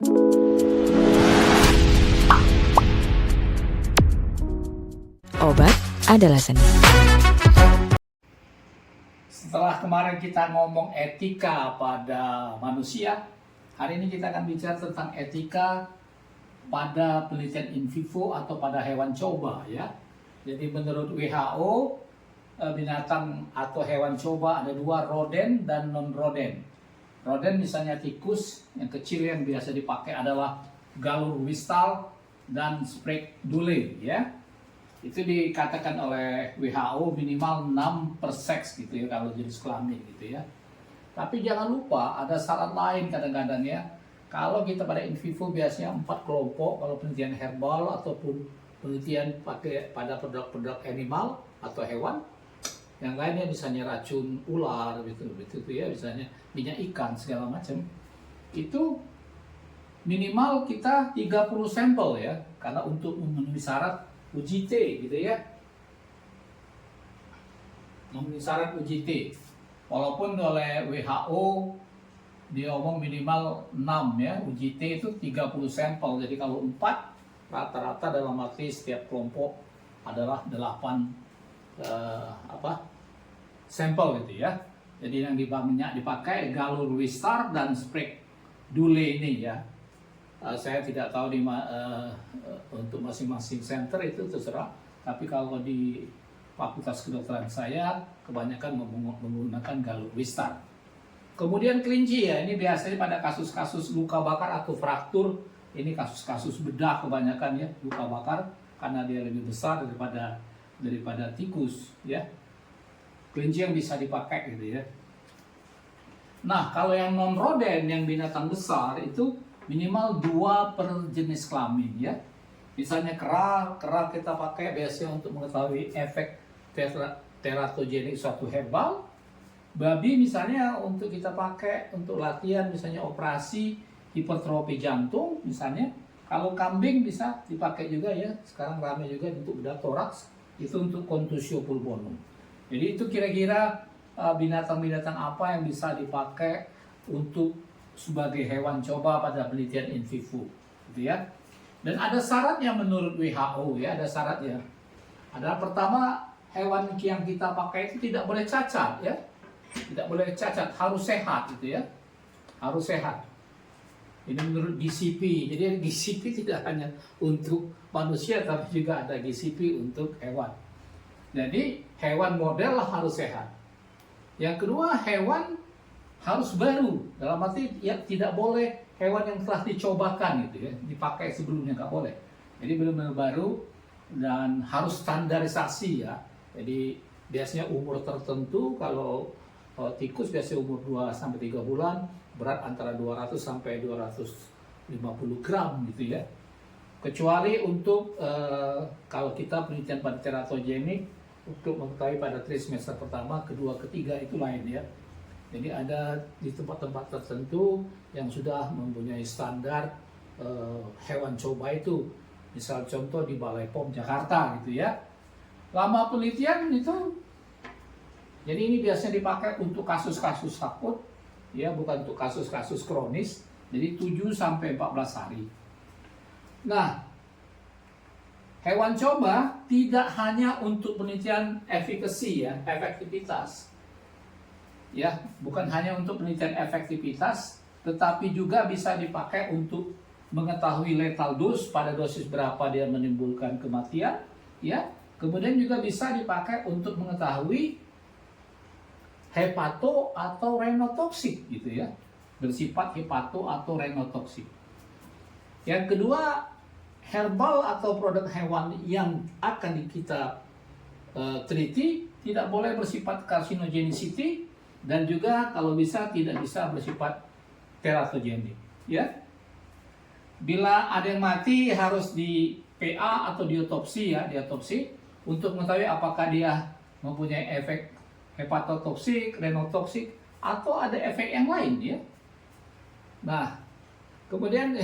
Obat adalah seni. Setelah kemarin kita ngomong etika pada manusia, hari ini kita akan bicara tentang etika pada penelitian in vivo atau pada hewan coba ya. Jadi menurut WHO, binatang atau hewan coba ada dua, roden dan non-roden. Roden misalnya tikus, yang kecil yang biasa dipakai adalah galur wistal dan sprek dule ya. Itu dikatakan oleh WHO minimal 6 per seks gitu ya kalau jenis kelamin gitu ya. Tapi jangan lupa ada syarat lain kadang-kadang ya. Kalau kita pada in vivo biasanya 4 kelompok kalau penelitian herbal ataupun penelitian pada produk-produk animal atau hewan. Yang lainnya misalnya racun ular gitu ya, misalnya minyak ikan segala macam. Itu minimal kita 30 sampel ya, karena untuk memenuhi syarat uji T gitu ya, memenuhi syarat uji T. Walaupun oleh WHO dia ngomong minimal 6 ya, uji T itu 30 sampel. Jadi kalau 4 rata-rata dalam arti setiap kelompok adalah 8 sampel gitu ya. Jadi yang dipakai galur wistar dan sprek dule ini ya. Saya tidak tahu untuk masing-masing center itu terserah, tapi kalau di fakultas kedokteran saya kebanyakan menggunakan galur wistar. Kemudian kelinci ya, ini biasanya pada kasus-kasus luka bakar atau fraktur, ini kasus-kasus bedah kebanyakan ya, luka bakar karena dia lebih besar daripada tikus ya. Kelinci yang bisa dipakai gitu ya. Nah, kalau yang non-roden, yang binatang besar itu minimal 2 per jenis kelamin ya. Misalnya kera kita pakai biasanya untuk mengetahui efek teratogenik suatu herbal. Babi misalnya untuk kita pakai untuk latihan misalnya operasi hipertrofi jantung misalnya. Kalau kambing bisa dipakai juga ya. Sekarang ramai juga untuk bedah toraks, itu untuk contusio pulmonum. Jadi itu kira-kira binatang-binatang apa yang bisa dipakai untuk sebagai hewan coba pada penelitian in vivo gitu ya. Dan ada syaratnya menurut WHO ya, ada syaratnya. Adalah pertama, hewan yang kita pakai itu tidak boleh cacat ya. Tidak boleh cacat, harus sehat gitu ya. Harus sehat. Ini menurut GCP. Jadi GCP tidak hanya untuk manusia tapi juga ada GCP untuk hewan. Jadi hewan model harus sehat. Yang kedua, hewan harus baru, dalam arti ya tidak boleh hewan yang telah dicobakan gitu ya, dipakai sebelumnya nggak boleh. Jadi benar-benar baru dan harus standarisasi ya. Jadi biasanya umur tertentu, kalau tikus biasanya umur 2-3 bulan, berat antara 200 sampai 250 gram gitu ya. Kecuali untuk kalau kita penelitian pada teratogenik untuk mengetahui pada trimester pertama, kedua, ketiga itu lain ya. Jadi ada di tempat-tempat tertentu yang sudah mempunyai standar hewan coba itu. Misal contoh di Balai POM Jakarta gitu ya. Lama penelitian itu, jadi ini biasanya dipakai untuk kasus-kasus akut, ya bukan untuk kasus-kasus kronis. Jadi 7-14 hari. Nah, hewan coba tidak hanya untuk penelitian efikasi ya, efektivitas. Ya, bukan hanya untuk penelitian efektivitas, tetapi juga bisa dipakai untuk mengetahui lethal dose, pada dosis berapa dia menimbulkan kematian, ya. Kemudian juga bisa dipakai untuk mengetahui hepato atau renotoksik gitu ya. Bersifat hepato atau renotoksik. Yang kedua, herbal atau produk hewan yang akan kita teliti tidak boleh bersifat carcinogenicity, dan juga kalau bisa tidak bisa bersifat teratogenik ya. Bila ada yang mati harus di PA atau diotopsi ya, diotopsi untuk mengetahui apakah dia mempunyai efek hepatotoksik, renotoksik atau ada efek yang lain ya. Nah, kemudian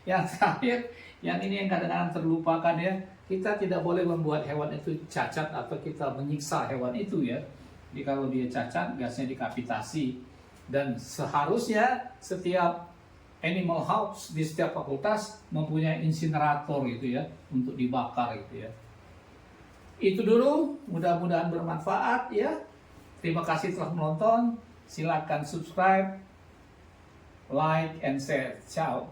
yang terakhir, yang ini yang kadang-kadang terlupakan ya, kita tidak boleh membuat hewan itu cacat atau kita menyiksa hewan itu ya. Jadi kalau dia cacat, gasnya dikapitasi. Dan seharusnya setiap animal house di setiap fakultas mempunyai insinerator gitu ya untuk dibakar gitu ya. Itu dulu, mudah-mudahan bermanfaat ya. Terima kasih telah menonton. Silakan subscribe, like, and share. Ciao.